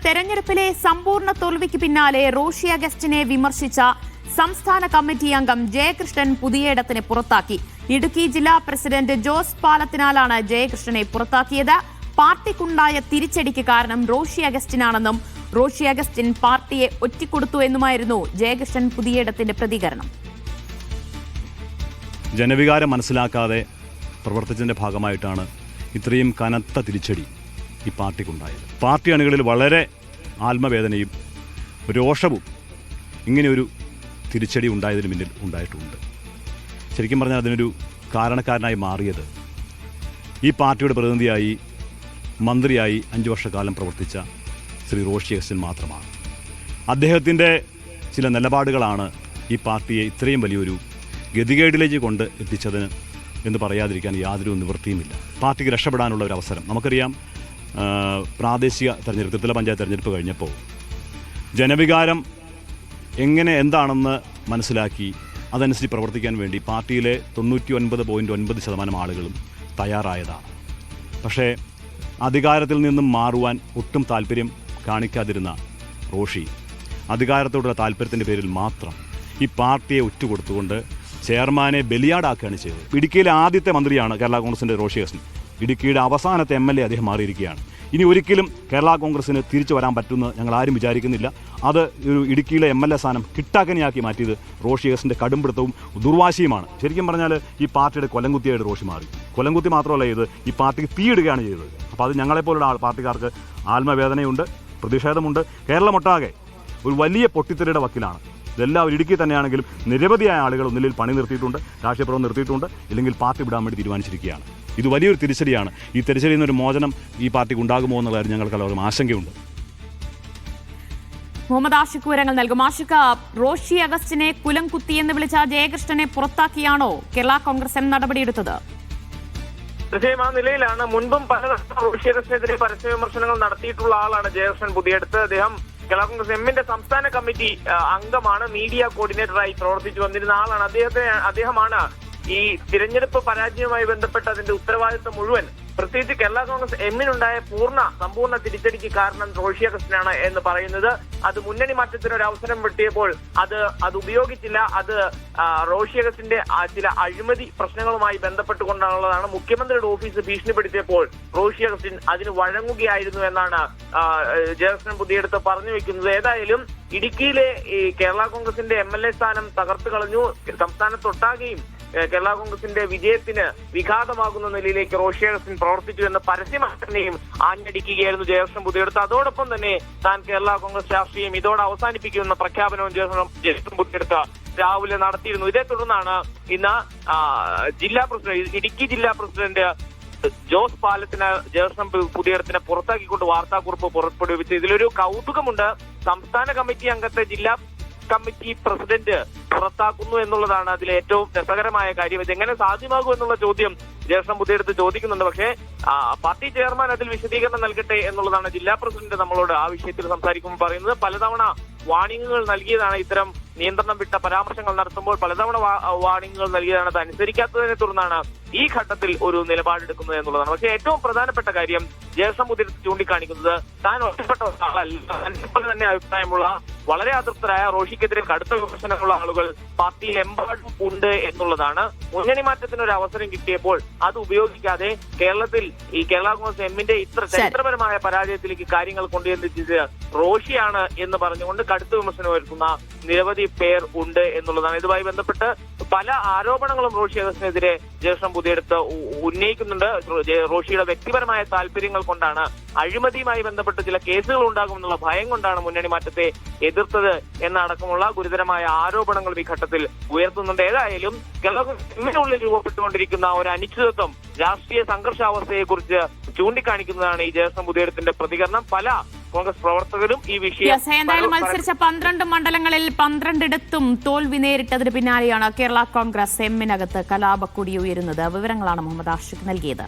തെരഞ്ഞെടുപ്പിലെ സമ്പൂർണ്ണ തോൽവിക്ക് പിന്നാലെ റോഷി അഗസ്റ്റിനെ വിമർശിച്ച സംസ്ഥാന കമ്മിറ്റി അംഗം ജയകൃഷ്ണൻ പുതിയയിടത്തിനെ പുറത്താക്കി. ഇടുക്കി ജില്ലാ പ്രസിഡന്റ് ജോസ് പാലത്തിനാലാണ് ജയകൃഷ്ണനെ പുറത്താക്കിയത്. പാർട്ടിക്കുണ്ടായ തിരിച്ചടിക്ക് കാരണം റോഷി അഗസ്റ്റിനാണെന്നും റോഷി അഗസ്റ്റിൻ പാർട്ടിയെ ഒറ്റിക്കൊടുത്തു എന്നുമായിരുന്നു ജയകൃഷ്ണൻ പുതിയയിടത്തിന്റെ പ്രതികരണം. ജനവികാരം മനസ്സിലാക്കാതെ പ്രവർത്തിച്ചതിന്റെ ഭാഗമായിട്ടാണ് ഇത്രയും കനത്ത തിരിച്ചടി ഈ പാർട്ടിക്കുണ്ടായത്. പാർട്ടി അണികളിൽ വളരെ ആത്മവേദനയും രോഷവും ഇങ്ങനെയൊരു തിരിച്ചടി ഉണ്ടായതിന് പിന്നിൽ ഉണ്ടായിട്ടുണ്ട്. ശരിക്കും പറഞ്ഞാൽ അതിനൊരു കാരണക്കാരനായി മാറിയത് ഈ പാർട്ടിയുടെ പ്രതിനിധിയായി മന്ത്രിയായി 5 വർഷക്കാലം പ്രവർത്തിച്ച ശ്രീ റോഷി അഗസ്റ്റിൻ മാത്രമാണ്. അദ്ദേഹത്തിൻ്റെ ചില നിലപാടുകളാണ് ഈ പാർട്ടിയെ ഇത്രയും വലിയൊരു ഗതികേടിലേക്ക് കൊണ്ട് എത്തിച്ചതിന് എന്ന് പറയാതിരിക്കാൻ യാതൊരു നിവൃത്തിയുമില്ല. പാർട്ടിക്ക് രക്ഷപ്പെടാനുള്ള ഒരു അവസരം നമുക്കറിയാം. പ്രാദേശിക തെരഞ്ഞെടുപ്പ്, ത്രിതല പഞ്ചായത്ത് തെരഞ്ഞെടുപ്പ് കഴിഞ്ഞപ്പോൾ ജനവികാരം എന്താണെന്ന് മനസ്സിലാക്കി അതനുസരിച്ച് പ്രവർത്തിക്കാൻ വേണ്ടി പാർട്ടിയിലെ 99.9% ആളുകളും തയ്യാറായതാണ്. പക്ഷേ അധികാരത്തിൽ നിന്നും മാറുവാൻ ഒട്ടും താല്പര്യം കാണിക്കാതിരുന്ന റോഷി അധികാരത്തോടുള്ള താല്പര്യത്തിൻ്റെ പേരിൽ മാത്രം ഈ പാർട്ടിയെ ഒറ്റുകൊടുത്തുകൊണ്ട് ചെയർമാനെ ബലിയാടാക്കുകയാണ് ചെയ്തത്. ഇടുക്കിയിലെ ആദ്യത്തെ മന്ത്രിയാണ് കേരള കോൺഗ്രസിൻ്റെ റോഷി അഗസ്റ്റിൻ. ഇടുക്കിയുടെ അവസാനത്തെ MLA അദ്ദേഹം മാറിയിരിക്കുകയാണ്. ഇനി ഒരിക്കലും കേരള കോൺഗ്രസിന് തിരിച്ചു വരാൻ പറ്റുമെന്ന് ഞങ്ങൾ ആരും വിചാരിക്കുന്നില്ല. അത് ഒരു ഇടുക്കിയിലെ MLA സ്ഥാനം കിട്ടാക്കനിയാക്കി മാറ്റിയത് റോഷി അഗസ്റ്റിൻ്റെ കടുംപിടുത്തവും ദുർവാശിയുമാണ്. ശരിക്കും പറഞ്ഞാൽ ഈ പാർട്ടിയുടെ കൊലംകുത്തിയായിട്ട് റോഷി മാറി. കൊലംകുത്തി മാത്രമല്ല ഇത് ഈ പാർട്ടിക്ക് തീയിടുകയാണ് ചെയ്തത്. അപ്പോൾ അത് ഞങ്ങളെപ്പോലുള്ള പാർട്ടിക്കാർക്ക് ആത്മവേദനയുണ്ട്, പ്രതിഷേധമുണ്ട്. കേരളമൊട്ടാകെ ഒരു വലിയ പൊട്ടിത്തെറിയുടെ വക്കിലാണ്. ഇതെല്ലാവരും ഇടുക്കി തന്നെയാണെങ്കിലും നിരവധിയായ ആളുകൾ ഒന്നിൽ പണി നിർത്തിയിട്ടുണ്ട്, രാഷ്ട്രീയപ്രവർത്തനം നിർത്തിയിട്ടുണ്ട്, ഇല്ലെങ്കിൽ പാർട്ടി വിടാൻ വേണ്ടി തീരുമാനിച്ചിരിക്കുകയാണ്. ഇത് വലിയൊരു തിരിച്ചടിയാണ്. ഈ തിരിച്ചടിയിൽ നിന്നൊരു മോചനം ഈ പാർട്ടിക്ക് ഉണ്ടാകുമോ എന്നുള്ള കാര്യം ഞങ്ങൾക്ക് എല്ലാവർക്കും ആശങ്കയുണ്ട്. മുഹമ്മദ് ആഷിഖ് വിവരങ്ങൾ നൽകും. ആഷിഖ്, റോഷി അഗസ്റ്റിനെ കുലം കുത്തിയെന്ന് വിളിച്ച ജയകൃഷ്ണനെ പുറത്താക്കിയാണോ കേരള കോൺഗ്രസ് നടപടിയെടുത്തത്? തീർച്ചയായും ആ നിലയിലാണ്. മുൻപും പലതവണ റോഷി അഗസ്റ്റിനെതിരെ പരസ്യ വിമർശനങ്ങൾ നടത്തിയിട്ടുള്ള ആളാണ് ജയകൃഷ്ണൻ പുതിയടുത്ത്. അദ്ദേഹം കേരള കോൺഗ്രസ് എമ്മിന്റെ സംസ്ഥാന കമ്മിറ്റി അംഗമാണ്, മീഡിയ കോർഡിനേറ്ററായി പ്രവർത്തിച്ചു വന്നിരുന്ന ആളാണ്. അദ്ദേഹമാണ് ഈ തിരഞ്ഞെടുപ്പ് പരാജയവുമായി ബന്ധപ്പെട്ട് അതിന്റെ ഉത്തരവാദിത്വം മുഴുവൻ, പ്രത്യേകിച്ച് കേരള കോൺഗ്രസ് എമ്മിനുണ്ടായ സമ്പൂർണ്ണ തിരിച്ചടിക്ക് കാരണം റോഷി അഗസ്റ്റിനാണ് എന്ന് പറയുന്നത്. അത് മുന്നണി മാറ്റത്തിന് ഒരു അവസരം വെട്ടിയപ്പോൾ അത് ഉപയോഗിച്ചില്ല. അത് റോഷി അഗസ്റ്റിന്റെ ചില അഴിമതി പ്രശ്നങ്ങളുമായി ബന്ധപ്പെട്ടുകൊണ്ടുള്ളതാണ്. മുഖ്യമന്ത്രിയുടെ ഓഫീസ് ഭീഷണിപ്പെടുത്തിയപ്പോൾ റോഷി അഗസ്റ്റിൻ അതിന് വഴങ്ങുകയായിരുന്നു എന്നാണ് ജയകൃഷ്ണൻ പുതിയടുത്ത് പറഞ്ഞു വെക്കുന്നത്. ഏതായാലും ഇടുക്കിയിലെ ഈ കേരള കോൺഗ്രസിന്റെ MLA സ്ഥാനം തകർത്തു കളഞ്ഞു. സംസ്ഥാനത്തൊട്ടാകെയും കേരള കോൺഗ്രസിന്റെ വിജയത്തിന് വിഘാതമാകുന്ന നിലയിലേക്ക് റോഷി അഗസ്റ്റിൻ പ്രവർത്തിച്ചു എന്ന പരസ്യമായി തന്നെയും ആഞ്ഞടിക്കുകയായിരുന്നു ജയകൃഷ്ണൻ പുതിയടുത്ത്. അതോടൊപ്പം തന്നെ താൻ കേരള കോൺഗ്രസ് രാഷ്ട്രീയം ഇതോടെ അവസാനിപ്പിക്കുമെന്ന പ്രഖ്യാപനവും ജയകൃഷ്ണൻ പുതിയടുത്ത് രാവിലെ നടത്തിയിരുന്നു. ഇതേ തുടർന്നാണ് ഇന്ന് ഇടുക്കി ജില്ലാ പ്രസിഡന്റ് ജോസ് പാലത്തിന് ജയകൃഷ്ണൻ പുതിയടത്തിനെ പുറത്താക്കിക്കൊണ്ട് വാർത്താക്കുറിപ്പ് പുറപ്പെടുവിച്ചു. ഇതിലൊരു കൗതുകമുണ്ട്. സംസ്ഥാന കമ്മിറ്റി അംഗത്തെ ജില്ലാ കമ്മിറ്റി പ്രസിഡന്റ് പുറത്താക്കുന്നു എന്നുള്ളതാണ് അതിലെ ഏറ്റവും രസകരമായ കാര്യം. ഇതെങ്ങനെ സാധ്യമാകും എന്നുള്ള ചോദ്യം ജയകൃഷ്ണൻ പുതിയടുത്ത് ചോദിക്കുന്നുണ്ട്. പക്ഷേ പാർട്ടി ചെയർമാൻ അതിൽ വിശദീകരണം നൽകട്ടെ എന്നുള്ളതാണ് ജില്ലാ പ്രസിഡന്റ് നമ്മളോട് ആ വിഷയത്തിൽ സംസാരിക്കുമ്പോൾ പറയുന്നത്. പലതവണ വാർണിംഗുകൾ നൽകിയതാണ്. ഇത്തരം നിയന്ത്രണം വിട്ട പരാമർശങ്ങൾ നടത്തുമ്പോൾ പലതവണ വാർണിംഗുകൾ നൽകിയതാണ്. അത് അനുസരിക്കാത്തതിനെ തുടർന്നാണ് ഈ ഘട്ടത്തിൽ ഒരു നിലപാടെടുക്കുന്നത് എന്നുള്ളതാണ്. പക്ഷേ ഏറ്റവും പ്രധാനപ്പെട്ട കാര്യം ജയകൃഷ്ണൻ പുതിയടുത്ത് ചൂണ്ടിക്കാണിക്കുന്നത് താൻ ഒറ്റപ്പെട്ട ആളല്ല, തന്നെ അഭിപ്രായമുള്ള വളരെ അതൃപ്തരായ റോഷിക്കെതിരെ കടുത്ത വിമർശനമുള്ള ആളുകൾ പാർട്ടിയിലെമ്പാടും ഉണ്ട് എന്നുള്ളതാണ്. മുന്നണി മാറ്റത്തിന് ഒരു അവസരം കിട്ടിയപ്പോൾ അത് ഉപയോഗിക്കാതെ കേരളത്തിൽ ഈ കേരള കോൺഗ്രസ് എമ്മിന്റെ ഇത്ര ചരിത്രപരമായ പരാജയത്തിലേക്ക് കാര്യങ്ങൾ കൊണ്ടുവന്നിച്ചത് റോഷിയാണ് എന്ന് പറഞ്ഞുകൊണ്ട് കടുത്ത വിമർശനം വരുത്തുന്ന നിരവധി പേർ ഉണ്ട് എന്നുള്ളതാണ്. ഇതുമായി ബന്ധപ്പെട്ട് പല ആരോപണങ്ങളും റോഷി അഗസ്റ്റിനെതിരെ ജയകൃഷ്ണൻ പുതിയടുത്ത് ഉന്നയിക്കുന്നുണ്ട്. റോഷിയുടെ വ്യക്തിപരമായ താല്പര്യങ്ങൾ കൊണ്ടാണ്, അഴിമതിയുമായി ബന്ധപ്പെട്ട് ചില കേസുകൾ ഉണ്ടാകുമെന്നുള്ള ഭയം കൊണ്ടാണ് മുന്നണി മാറ്റത്തെ എതിർത്തത് എന്നടക്കമുള്ള ഗുരുതരമായ ആരോപണങ്ങൾ ഈ ഘട്ടത്തിൽ ഉയർത്തുന്നുണ്ട്. ഏതായാലും കേരളത്തിനുള്ളിൽ രൂപപ്പെട്ടുകൊണ്ടിരിക്കുന്ന ഒരു അനിശ്ചിതത്വം, രാഷ്ട്രീയ സംഘർഷാവസ്ഥയെക്കുറിച്ച് ചൂണ്ടിക്കാണിക്കുന്നതാണ് ഈ ജയകൃഷ്ണൻ പുതിയടത്തിന്റെ പ്രതികരണം. പല കോൺഗ്രസ് പ്രവർത്തകരും ഈ വിഷയം എന്തായാലും മത്സരിച്ച 12 മണ്ഡലങ്ങളിൽ 12ഇടത്തും തോൽവി നേരിട്ടതിന് പിന്നാലെയാണ് കേരള കോൺഗ്രസ് എമ്മിനകത്ത് കലാപക്കൊടി ഉയരുന്നത്. വിവരങ്ങളാണ് മുഹമ്മദ് ആഷിഖ് നൽകിയത്.